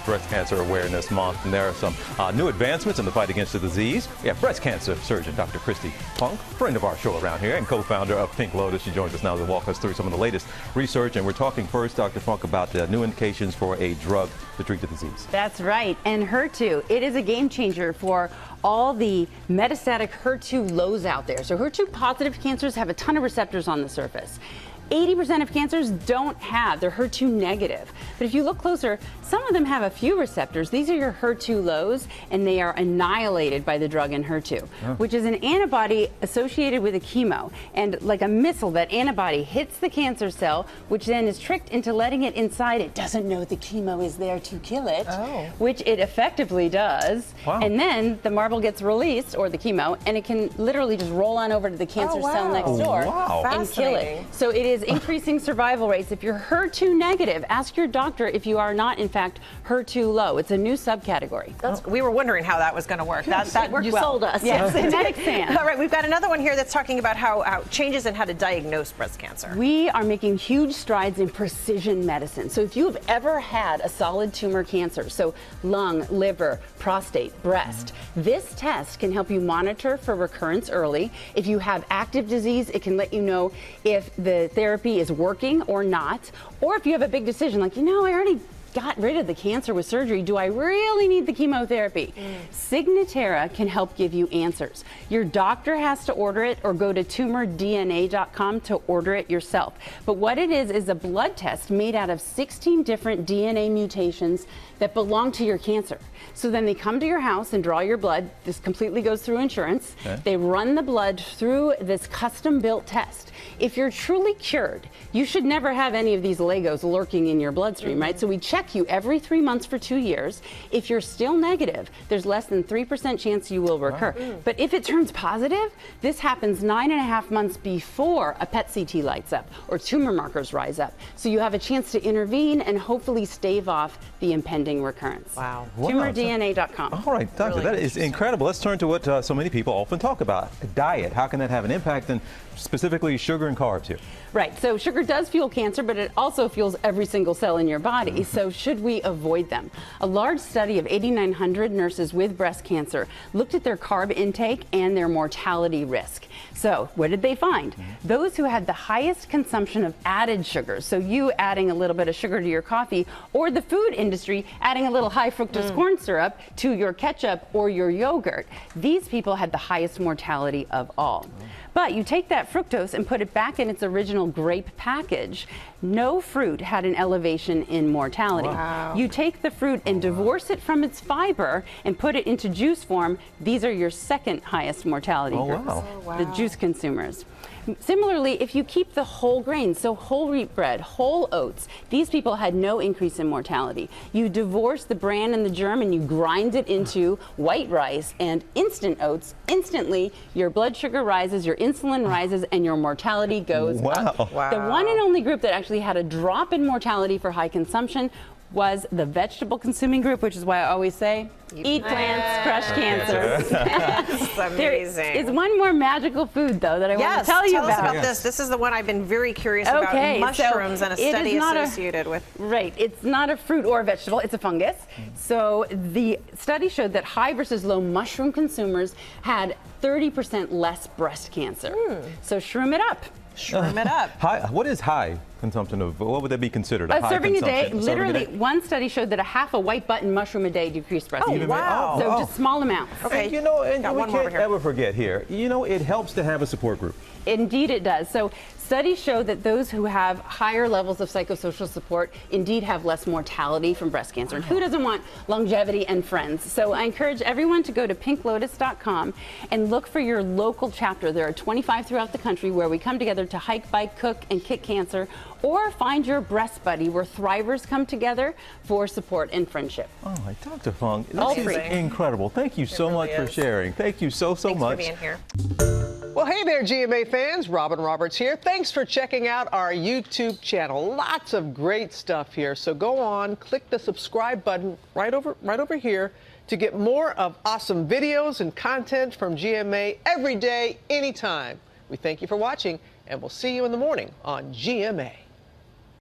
Breast Cancer Awareness Month, and there are some new advancements in the fight against the disease. We have breast cancer surgeon Dr. Kristi Funk, friend of our show around here and co-founder of Pink Lotus. She joins us now to walk us through some of the latest research, and we're talking first, Dr. Funk, about the new indications for a drug to treat the disease. That's right, and HER2, it is a game changer for all the metastatic HER2 lows out there. So HER2 positive cancers have a ton of receptors on the surface. 80% of cancers don't have, they're HER2 negative. But if you look closer, some of them have a few receptors. These are your HER2 lows, and they are annihilated by the drug Enhertu, which is an antibody associated with a chemo. And like a missile, that antibody hits the cancer cell, which then is tricked into letting it inside. It doesn't know the chemo is there to kill it, which it effectively does. Wow. And then the marble gets released, or the chemo, and it can literally just roll on over to the cancer cell next door and kill it. So it is increasing survival rates. If you're HER2 negative, ask your doctor if you are not, in fact, HER2 low. It's a new subcategory. We were wondering how that was going to work. Yes, that worked you well. sold us. Yes, All right, we've got another one here that's talking about how changes in how to diagnose breast cancer. We are making huge strides in precision medicine. So if you've ever had a solid tumor cancer, so lung, liver, prostate, breast, this test can help you monitor for recurrence early. If you have active disease, it can let you know if the therapy is working or not, or if you have a big decision like, I already got rid of the cancer with surgery. Do I really need the chemotherapy? Signatera can help give you answers. Your doctor has to order it, or go to tumordna.com to order it yourself. But what it is a blood test made out of 16 different DNA mutations that belong to your cancer. So then they come to your house and draw your blood. This completely goes through insurance. They run the blood through this custom-built test. If you're truly cured, you should never have any of these Legos lurking in your bloodstream, right? So we check you every 3 months for 2 years. If you're still negative, there's less than 3% chance you will recur. But if it turns positive, this happens 9.5 months before a PET CT lights up or tumor markers rise up. So you have a chance to intervene and hopefully stave off the impending recurrence. Wow. Tumordna.com. All right, doctor, that is incredible. Let's turn to what so many people often talk about, diet. How can that have an impact, and specifically sugar and carbs here? Right, so sugar does fuel cancer, but it also fuels every single cell in your body. So should we avoid them? A large study of 8,900 nurses with breast cancer looked at their carb intake and their mortality risk. So what did they find? Those who had the highest consumption of added sugars, so you adding a little bit of sugar to your coffee, or the food industry adding a little high fructose corn syrup to your ketchup or your yogurt, these people had the highest mortality of all. But you take that fructose and put it back in its original grape package. No fruit had an elevation in mortality. You take the fruit and divorce it from its fiber and put it into juice form. These are your second highest mortality groups, the juice consumers. Similarly, if you keep the whole grains, so whole wheat bread, whole oats, these people had no increase in mortality. You divorce the bran and the germ and you grind it into white rice and instant oats. Instantly, your blood sugar rises, your insulin rises, and your mortality goes up. The one and only group that actually had a drop in mortality for high consumption was the vegetable consuming group, which is why I always say, eat plants, crush cancer. That's amazing. There is one more magical food, though, that I want to tell you about. Tell us about this. This is the one I've been very curious about, mushrooms, and a study associated with. Right. It's not a fruit or a vegetable. It's a fungus. So the study showed that high versus low mushroom consumers had 30% less breast cancer. So shroom it up. Shroom it up. What is high consumption of, what would that be considered? A serving a day. Literally, one study showed that a half a white button mushroom a day decreased breast cancer. So just small amounts. Okay. And we can't ever forget here, it helps to have a support group. Indeed it does. So studies show that those who have higher levels of psychosocial support indeed have less mortality from breast cancer. And who doesn't want longevity and friends? So I encourage everyone to go to pinklotus.com and look for your local chapter. There are 25 throughout the country where we come together to hike, bike, cook, and kick cancer. Or find your breast buddy, where thrivers come together for support and friendship. Oh, Dr. Funk, this is incredible. Thank you so much for sharing. Thank you so much. Thanks for being here. Well, hey there, GMA fans. Robin Roberts here. Thanks for checking out our YouTube channel. Lots of great stuff here. So go on, click the subscribe button right over here to get more of awesome videos and content from GMA every day, anytime. We thank you for watching, and we'll see you in the morning on GMA.